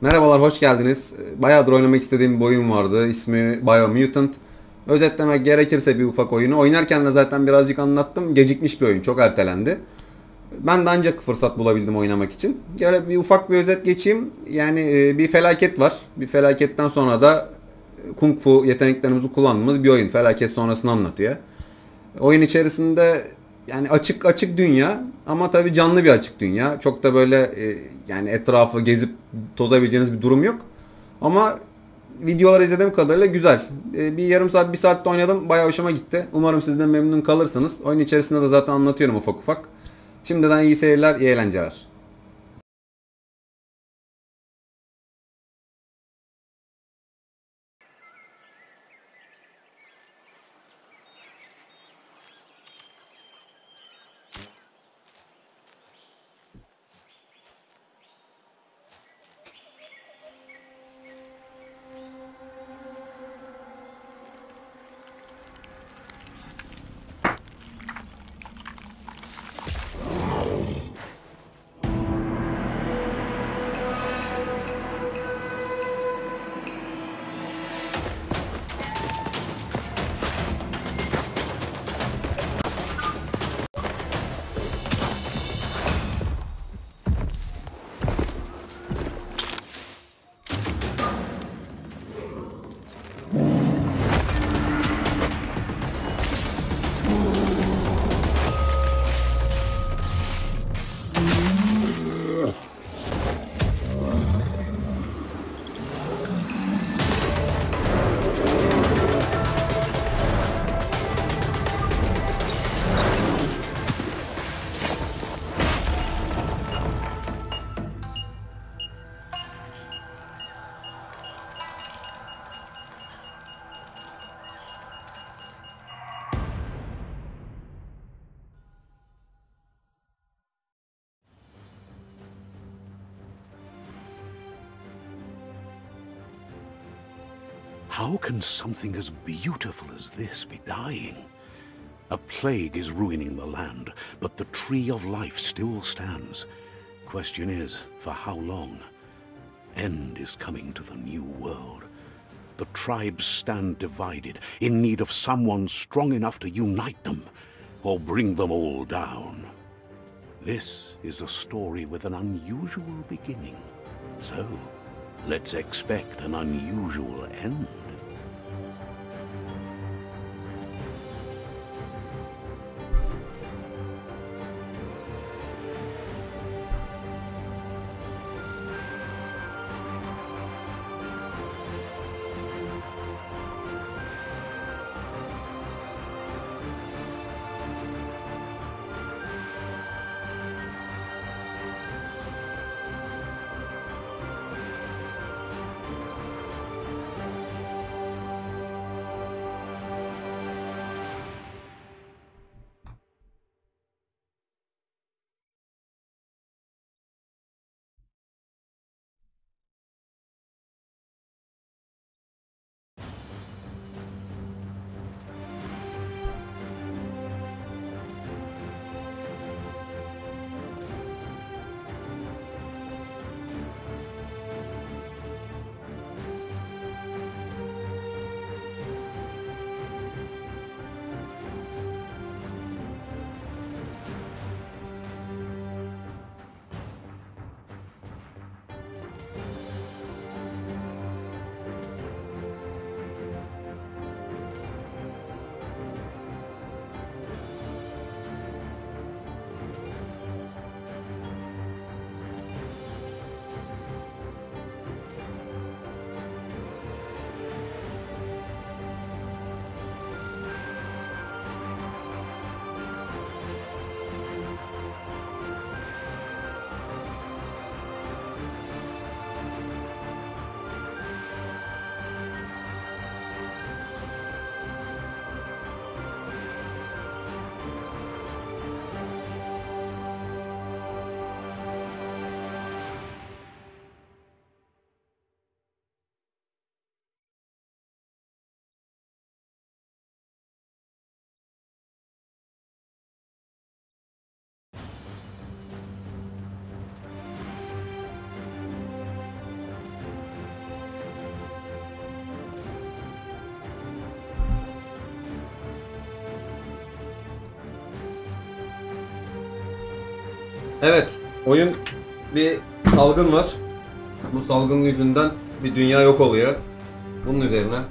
Merhabalar, hoş geldiniz. Bayağıdır oynamak istediğim bir oyun vardı. İsmi BIOMUTANT. Özetlemek gerekirse bir ufak oyunu. Oynarken de zaten birazcık anlattım. Gecikmiş bir oyun, çok ertelendi. Ben de ancak fırsat bulabildim oynamak için. Böyle bir ufak bir özet geçeyim. Yani bir felaket var. Bir felaketten sonra da kung fu yeteneklerimizi kullandığımız bir oyun. Felaket sonrasını anlatıyor. Oyun içerisinde yani açık açık dünya ama tabii canlı bir açık dünya. Çok da böyle yani etrafı gezip tozabileceğiniz bir durum yok. Ama videolar izlediğim kadarıyla güzel. Bir yarım saat, bir saatte oynadım. Bayağı hoşuma gitti. Umarım siz de memnun kalırsınız. Oyun içerisinde de zaten anlatıyorum ufak ufak. Şimdiden iyi seyirler, iyi eğlenceler. How can something as beautiful as this be dying? A plague is ruining the land, but the tree of life still stands. Question is, for how long? End is coming to the new world. The tribes stand divided, in need of someone strong enough to unite them, or bring them all down. This is a story with an unusual beginning. So, let's expect an unusual end. Evet, oyun bir salgın var. Bu salgın yüzünden bir dünya yok oluyor. Bunun üzerine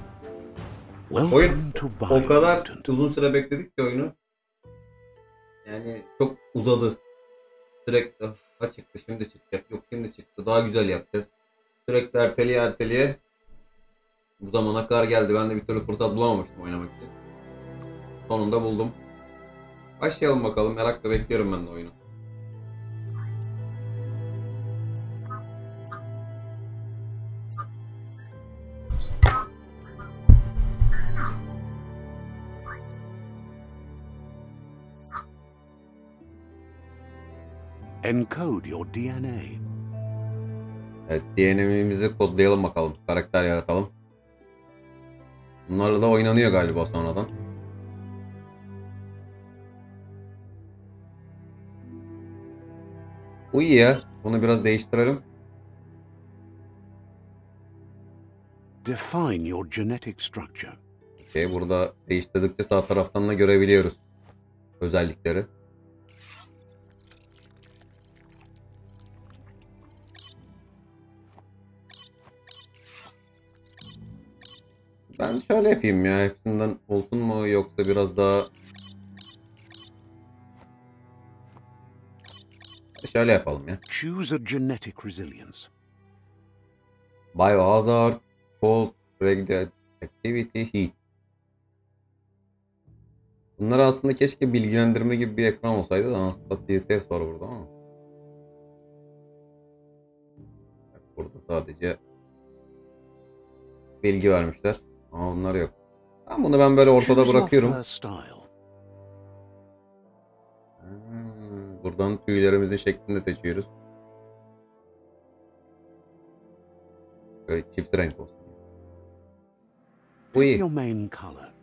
oyun o kadar uzun süre bekledik ki oyunu. Yani çok uzadı. Sürekli ha çıktı şimdi çıkacak, yok şimdi çıktı, daha güzel yapacağız. Sürekli erteleye bu zamana kadar geldi. Ben de bir türlü fırsat bulamamıştım oynamak için. Sonunda buldum. Başlayalım bakalım, merakla bekliyorum ben de oyunu. Encode your DNA. Evet, DNA'mizi kodlayalım bakalım. Karakter yaratalım. Bunlarla da oynanıyor galiba sonradan. Bu iyi ya. Bunu biraz değiştirelim. Define your genetic structure. Burada değiştirdikçe sağ taraftan da görebiliyoruz özellikleri. Ben şöyle yapayım ya. Hepsinden olsun mu yoksa biraz daha şöyle yapalım ya. Choose a genetic resilience. Biohazard, cold, activity, heat. Bunlar aslında keşke bilgilendirme gibi bir ekran olsaydı da aslında details var burada ama. Burada sadece bilgi vermişler ama onlar yok. Bunu ben böyle ortada bırakıyorum. Buradan tüylerimizin şeklini de seçiyoruz. Böyle çift renk olsun. Bu iyi. Your main color.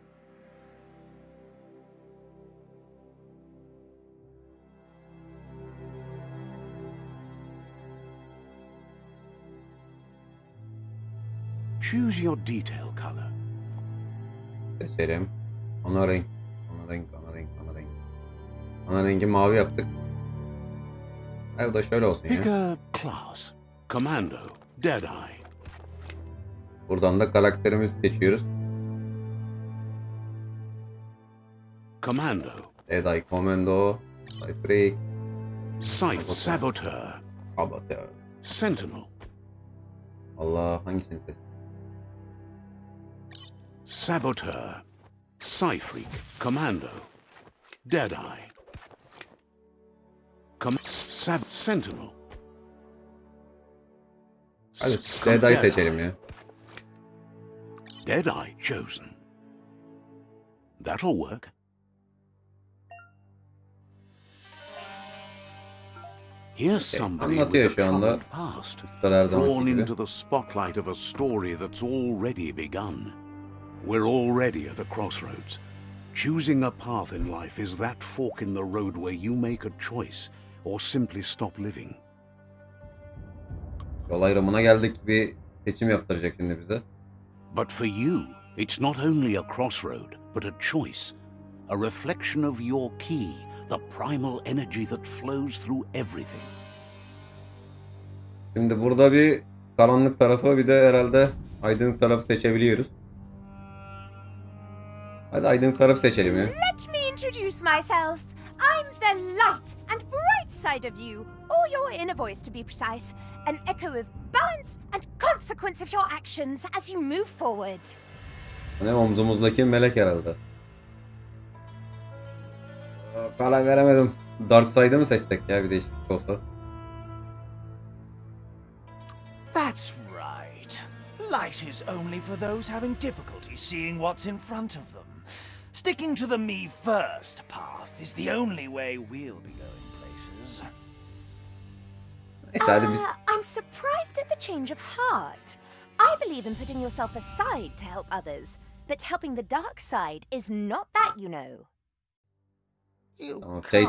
Choose your detail color. Seçelim. Ana renk. Ana rengi mavi yaptık. Bu da şöyle olsun Pick ya. a class. Commando. Deadeye. Buradan da karakterimizi seçiyoruz. Commando. Deadeye, Commando, Freak, Site Saboteur. Saboteur. Sentinel. Allah, hangisini seçtim? Saboteur. Psy-Freak. Commando. Deadeye. Sentinel. Hadi Deadeye seçelim ya. Deadeye chosen. That'll work. Here's somebody Anlatıyor with a şu anda. troubled past, Her zamanki drawn gibi. into the spotlight of a story that's already begun. We're already at a crossroads. Choosing a path in life is that fork in the road where you make a choice or simply stop living. Yol ayrımına geldik, bir seçim yaptıracak şimdi bize. But for you, it's not only a crossroad, but a choice. A reflection of your key, the primal energy that flows through everything. Şimdi burada bir karanlık tarafı, bir de herhalde aydınlık tarafı seçebiliyoruz. Hadi aydınlık tarafı seçelim ya. Let me introduce myself. I'm the light and bright side of you, or your inner voice to be precise, an echo of balance and consequence of your actions as you move forward. Ne, omzumuzdaki melek herhalde. Karar veremedim. Dark Side'ı mı seçsek ya, bir değişiklik olsa? That's right. Light is only for those having difficulty seeing what's in front of them. Sticking to the me first path is the only way we'll be going places. Neyse hadi biz... I'm surprised at the change of heart. I believe in putting yourself aside to help others, but helping the dark side is not that, you know.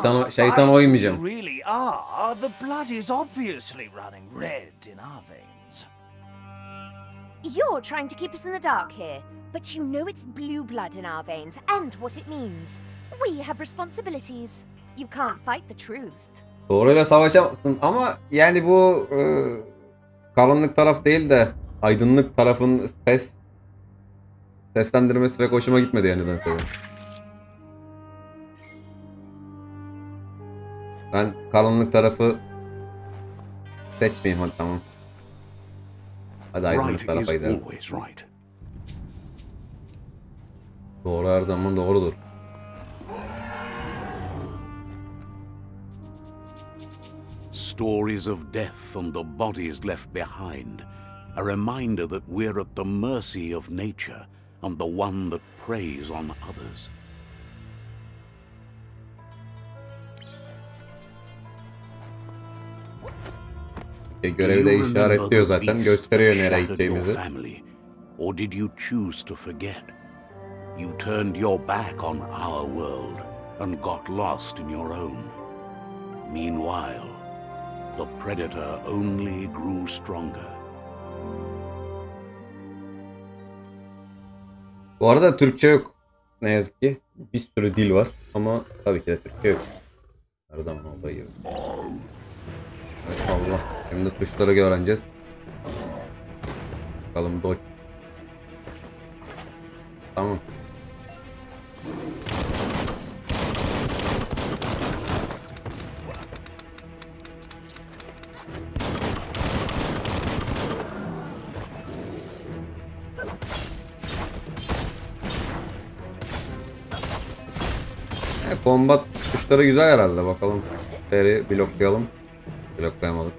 Tamam, şeytan oymayacağım. You really are. The blood is obviously running red in our veins. You're trying to keep us in the dark here, but you know it's blue blood in our veins and what it means. We have responsibilities. You can't fight the truth. Doğruyla savaşamazsın ama yani bu karanlık taraf değil de aydınlık tarafın seslendirmesi pek hoşuma gitmedi yani nedense. Ben karanlık tarafı seçmeyeyim, hadi tamam. Hadi aydınlık Right tarafa is gidelim. always right. Doğru her zaman doğrudur. Stories of death and the bodies left behind. A reminder that we're at the mercy of nature and the one that preys on others. Görevi de işaretliyor zaten. Gösteriyor nereye gideceğimizi. Or did you choose to forget? You turned your back on our world and got lost in your own. Meanwhile, the predator only grew stronger. Bu arada Türkçe yok. Ne yazık ki. Bir sürü dil var ama tabii ki de Türkçe yok. Her zaman olduğu gibi. Evet, Allah. Şimdi tuşları öğreneceğiz. Bakalım dodge. Tamam. Combat tuşları güzel herhalde. Bakalım. Beri bloklayalım. Bloklayamadık.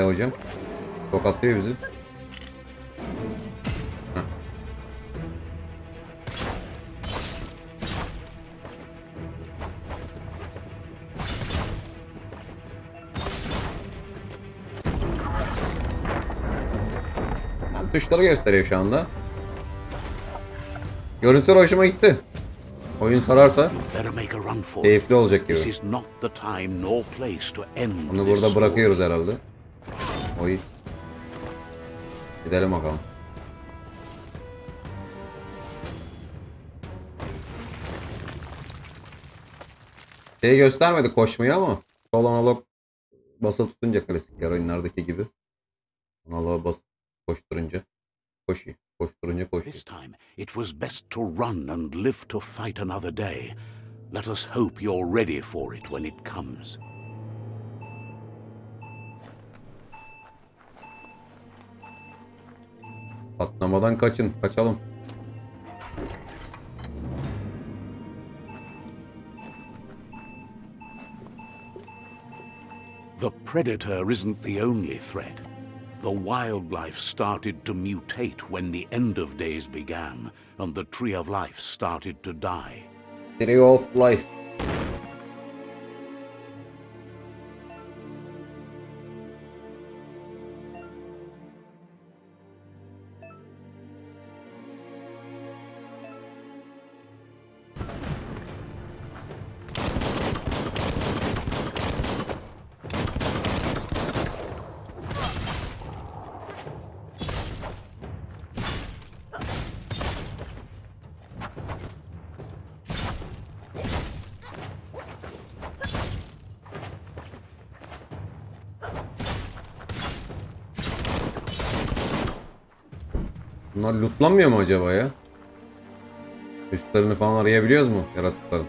Hocam. Tokatlıyor bizi. Heh. Tuşları gösteriyor şu anda. Görüntüler hoşuma gitti. Oyun sararsa keyifli olacak gibi. Bunu burada bırakıyoruz herhalde. Oy. Gidelim bakalım. Şeyi göstermedi koşmayı ama sol analog basılı tutunca klasik oyunlardaki gibi. Analoğa basıp koşturunca koşuyor. Koşturunca koşuyor. This time it was best to run and live to fight another day. Let us hope you're ready for it when it comes. Patlamadan kaçın, kaçalım. The predator isn't the only threat. The wildlife started to mutate when the end of days began, and the tree of life started to die. Tree of life. Bunlar lootlanmıyor mu acaba ya? Üstlerini falan arayabiliyoruz mu yaratıkların?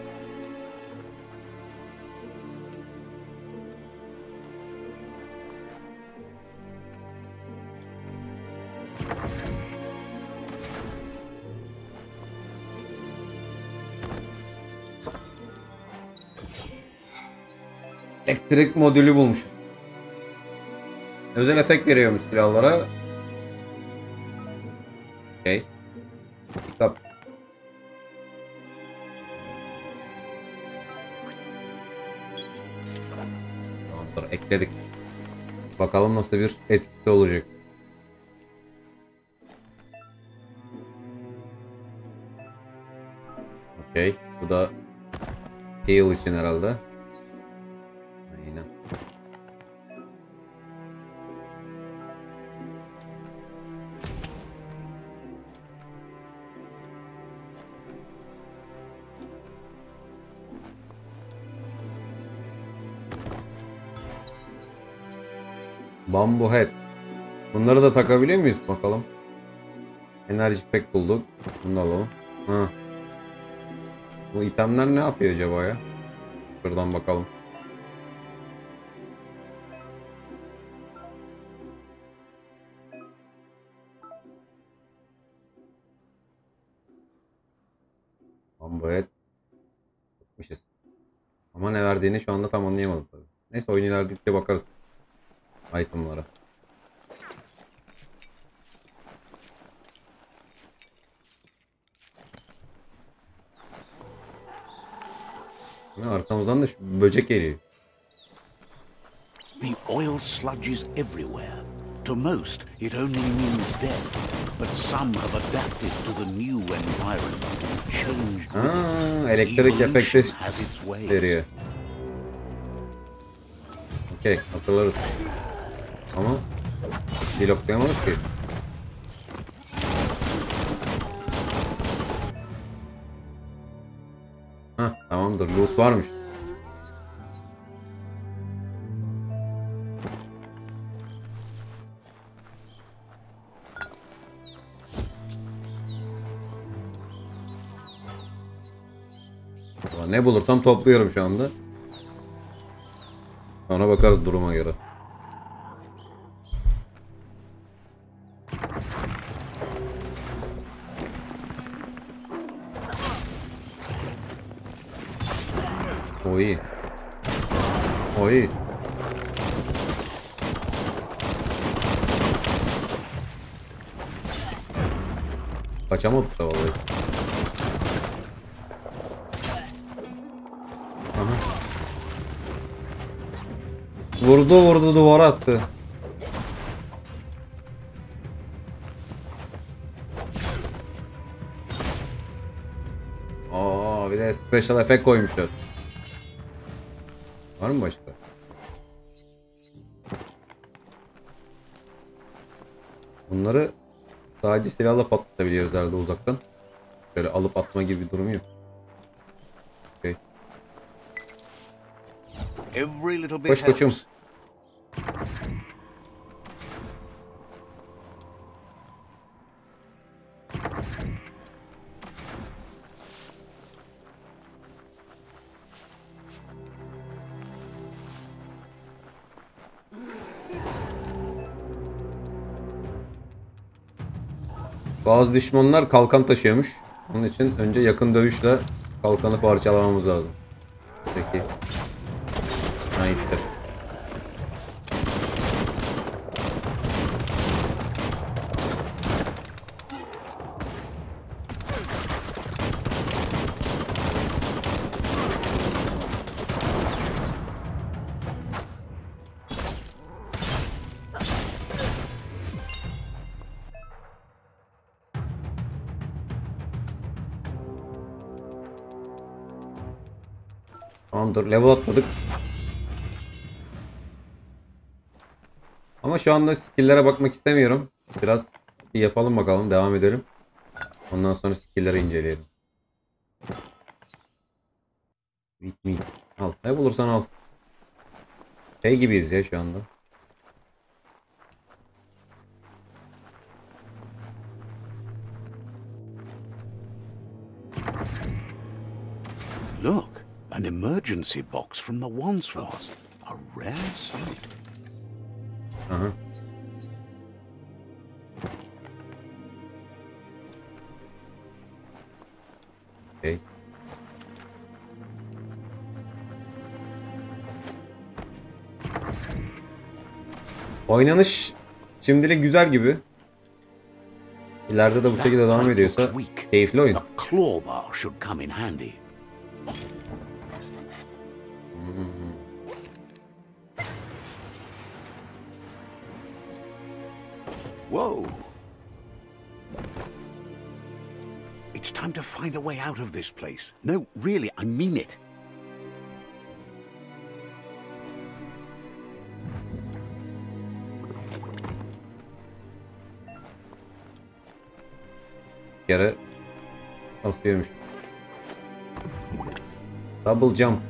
Elektrik modülü bulmuşuz. Özel efekt veriyormuş silahlara. Okay. Stop. Tamamdır, ekledik. Bakalım nasıl bir etkisi olacak. Okay. Bu da heal için herhalde. Aynen. Bamboo head. Bunları da takabiliyor muyuz bakalım. Enerji pack bulduk. Bunu da alalım. Ha. Bu itemler ne yapıyor acaba ya? Şuradan bakalım. Bamboo head. Tutmuşuz. Ama ne verdiğini şu anda tam anlayamadım tabii. Neyse oyun ilerledikçe bakarız. Itemlara. Arkamızdan da şu böcek geliyor. The oil sludges everywhere. To most, it only means death. But some have adapted to the new environment and changed. Elektrik efekti has its ways. veriyor. Okey, hatırlarız. Ama bloklayamadık ki. Tamamdır, loot varmış. Ne bulursam topluyorum şu anda. Sonra bakarız duruma göre. O iyi. O iyi. Kaçamadık da vallahi. Aha. Vurdu duvara attı. Bir de special effect koymuşlar. Var mı başka? Bunları sadece silahla patlatabiliyoruz herhalde uzaktan. Böyle alıp atma gibi bir durum yok. Okay. Koş koçum. Bazı düşmanlar kalkan taşıyormuş. Onun için önce yakın dövüşle kalkanı parçalamamız lazım. Peki. Ha gitti. Tamamdır, level atladık. Ama şu anda skill'lere bakmak istemiyorum. Biraz yapalım bakalım, devam edelim. Ondan sonra skill'leri inceleyelim. Bitmeyin. Al, ne bulursan al. Şey gibiyiz ya şu anda. Look, an emergency box from the Wandsworth. A rare sight. Aha. Okay. Oynanış şimdilik güzel gibi. İleride de bu şekilde devam ediyorsa keyifli oyun. A claw bar should come in handy. Whoa. It's time to find a way out of this place. No, really, I mean it. Yere aslıyormuş. Double jump.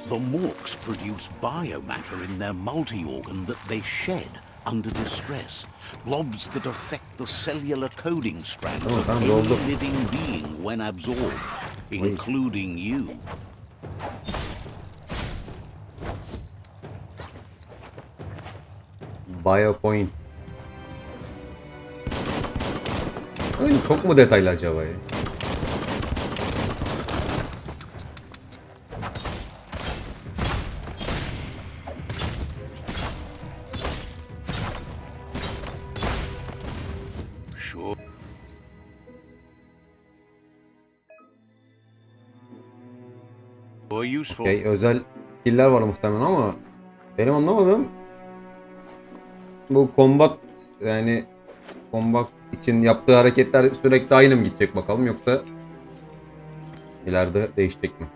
The morks produce biomatter in their multi-organ that they shed under distress. Blobs that affect the cellular coding strands of any living being when absorbed, including you. Biopoint. Oyun çok mu detaylı acaba ya? Okay, özel skill'ler var muhtemelen ama benim anlamadığım bu combat, yani combat için yaptığı hareketler sürekli aynı mı gidecek bakalım, yoksa ileride değişecek mi?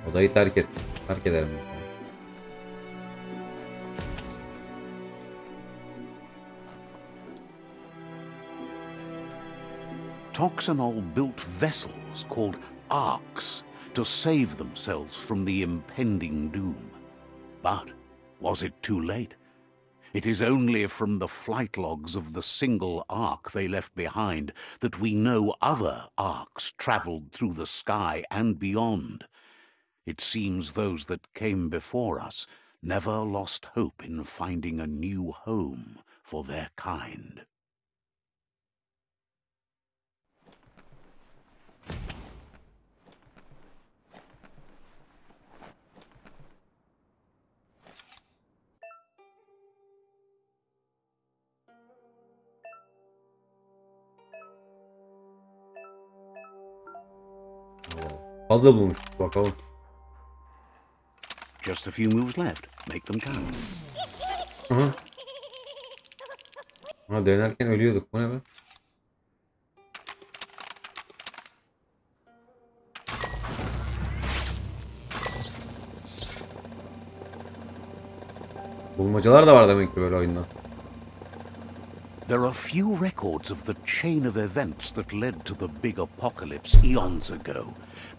Odayı terk et. Terk ederim. Toxanol built vessels called arks to save themselves from the impending doom. But was it too late? It is only from the flight logs of the single ark they left behind that we know other arks traveled through the sky and beyond. It seems those that came before us never lost hope in finding a new home for their kind. Puzzle bulmuş bakalım. Just a few moves left. Make them count. Aha. Ha, denerken ölüyorduk. Bu ne be? Bulmacalar da var demek ki böyle oyunda. There are few records of the chain of events that led to the big apocalypse eons ago,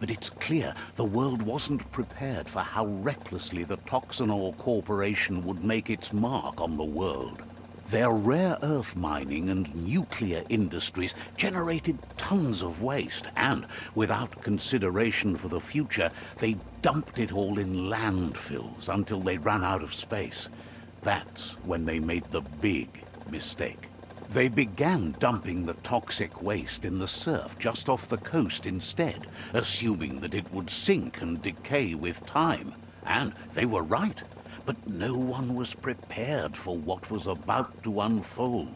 but it's clear the world wasn't prepared for how recklessly the Toxanol Corporation would make its mark on the world. Their rare earth mining and nuclear industries generated tons of waste, and without consideration for the future, they dumped it all in landfills until they ran out of space. That's when they made the big mistake. They began dumping the toxic waste in the surf just off the coast instead, assuming that it would sink and decay with time. And they were right, but no one was prepared for what was about to unfold.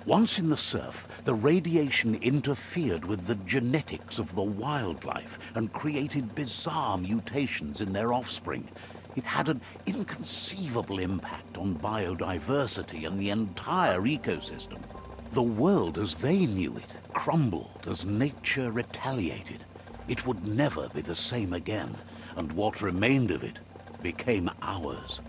Once in the surf, the radiation interfered with the genetics of the wildlife and created bizarre mutations in their offspring. It had an inconceivable impact on biodiversity and the entire ecosystem. The world as they knew it crumbled as nature retaliated. It would never be the same again, and what remained of it became ours.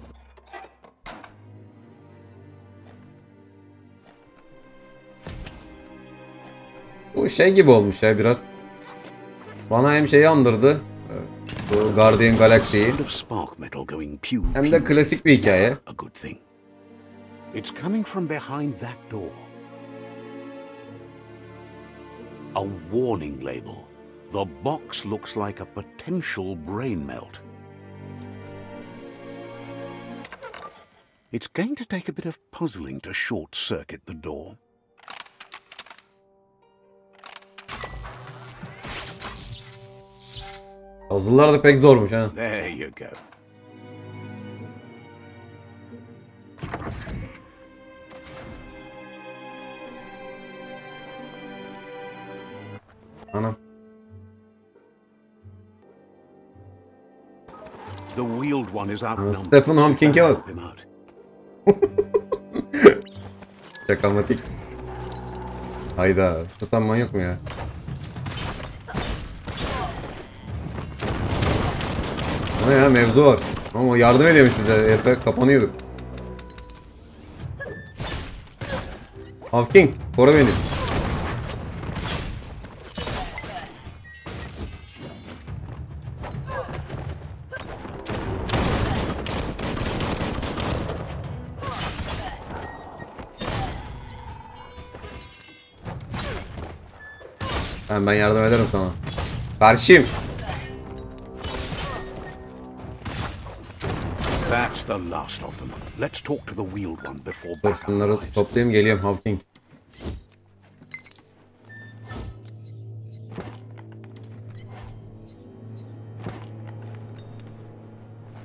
Bu şey gibi olmuş ya biraz. Bana hem şeyi andırdı. Bu Guardian Galaxy'yi. Hem de klasik bir hikaye. It's coming from behind that door. A warning label. The box looks like a potential brain melt. It's going to take a bit of puzzling to short-circuit the door. Puzzle'lar da pek zormuş ha. There you go. Ana. The wheeled one is outnumbered. Stephen Hawking'e bak. Şakamatik. Hayda. Tutan manyak mı ya? Ne ya, mevzu var. Ama yardım ediyormuş bize. Herife kapanıyorduk. Hawking, koru beni. Ben yardım ederim sana. Karşıyım. That's the last of them. Let's talk to the wheeled one before Dur backup şunları arrives. toplayayım, geliyorum Hawking.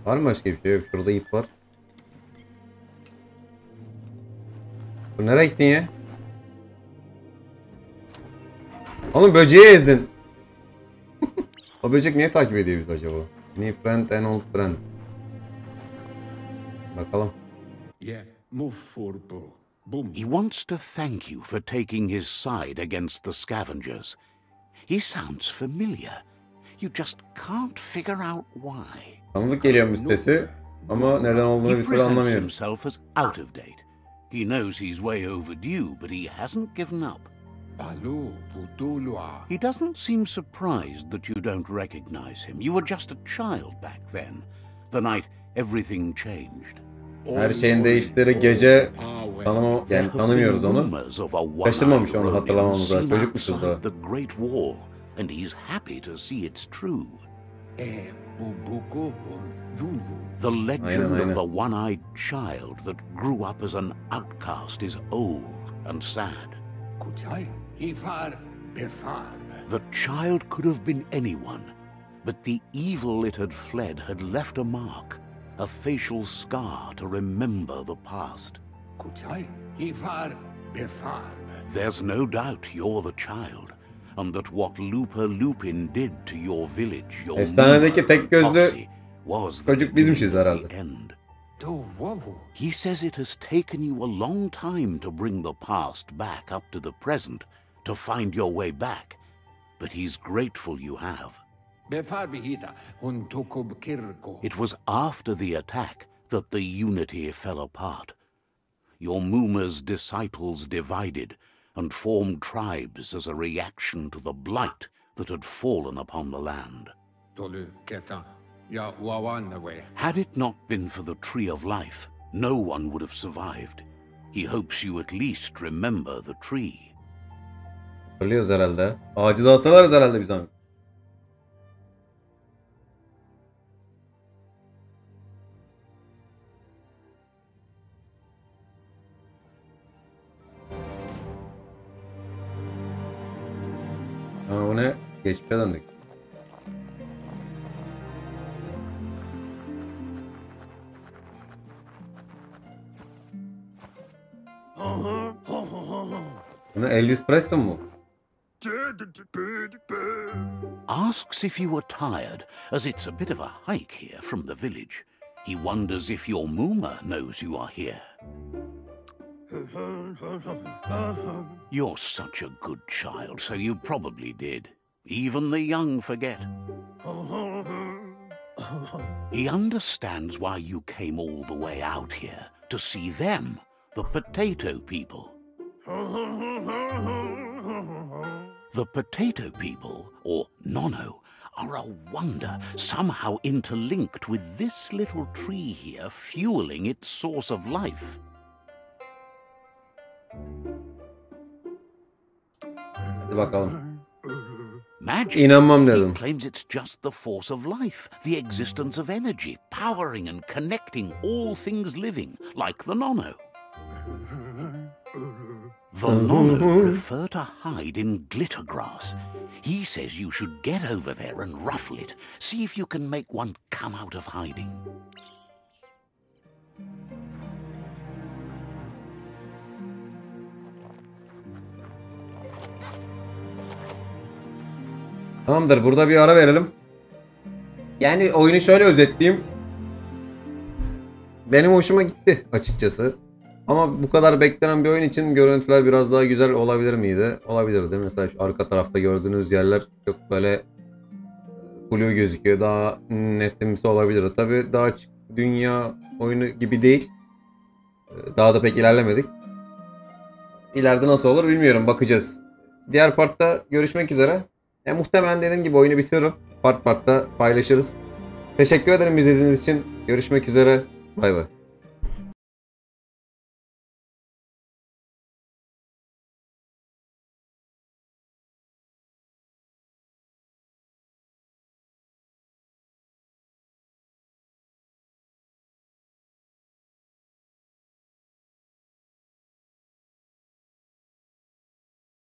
Var mı başka bir şey? Yok. Şurada ip var. Bu nereye gittin ya? Oğlum böceği ezdin. O böcek niye takip ediyor bizi acaba? New friend and old friend. Bakalım. Yeah, move forward. Boom. He wants to thank you for taking his side against the scavengers. He sounds familiar. You just can't figure out why. Tanıdık geliyormuş sesi ama neden olduğunu He bir türlü presents anlamıyorum. himself as out of date. He knows he's way overdue, but he hasn't given up. Allo, Budulua. He doesn't seem surprised that you don't recognize him. You were just a child back then, the night everything changed. Her şeyin değiştiği gece yani tanımıyoruz onu. Şaşırmamış onu hatırlamamıza. Çocukmuşuz da. The Great Wall, and he's happy to see it's true. The legend of the one-eyed child that grew up as an outcast is old and sad. The child could have been anyone, but the evil it had fled had left a mark, a facial scar to remember the past. There's no doubt you're the child, and that what Lupa Lupin did to your village, your Efsanedeki tek gözlü was çocuk bizmişiz herhalde. He says it has taken you a long time to bring the past back up to the present, to find your way back, but he's grateful you have. It was after the attack that the unity fell apart. Your Muma's disciples divided and formed tribes as a reaction to the blight that had fallen upon the land. Had it not been for the Tree of Life, no one would have survived. He hopes you at least remember the tree. Hatırlıyoruz herhalde. Ağacı da hatırlarız herhalde biz abi. Ha, o ne? Geçmişe döndük. Bu ne? Elvis Presley mu? Asks if you were tired, as it's a bit of a hike here from the village. He wonders if your Muma knows you are here. You're such a good child, so you probably did. Even the young forget. He understands why you came all the way out here, to see them, the potato people. The potato people, or Nono, are a wonder, somehow interlinked with this little tree here, fueling its source of life. Hadi bakalım. Magic. İnanmam He dedim. claims it's just the force of life, the existence of energy, powering and connecting all things living, like the Nono. The Nono prefer to hide in glitter grass. He says you should get over there and ruffle it. See if you can make one come out of hiding. Tamamdır, burada bir ara verelim. Yani oyunu şöyle özetleyeyim. Benim hoşuma gitti açıkçası. Ama bu kadar beklenen bir oyun için görüntüler biraz daha güzel olabilir miydi? Olabilirdi. Mesela şu arka tarafta gördüğünüz yerler çok böyle flu gözüküyor. Daha netlemesi olabilirdi. Tabii daha açık dünya oyunu gibi değil. Daha da pek ilerlemedik. İleride nasıl olur bilmiyorum. Bakacağız. Diğer partta görüşmek üzere. Muhtemelen dediğim gibi oyunu bitiririm. Partta paylaşırız. Teşekkür ederim izlediğiniz için. Görüşmek üzere. Bay bay.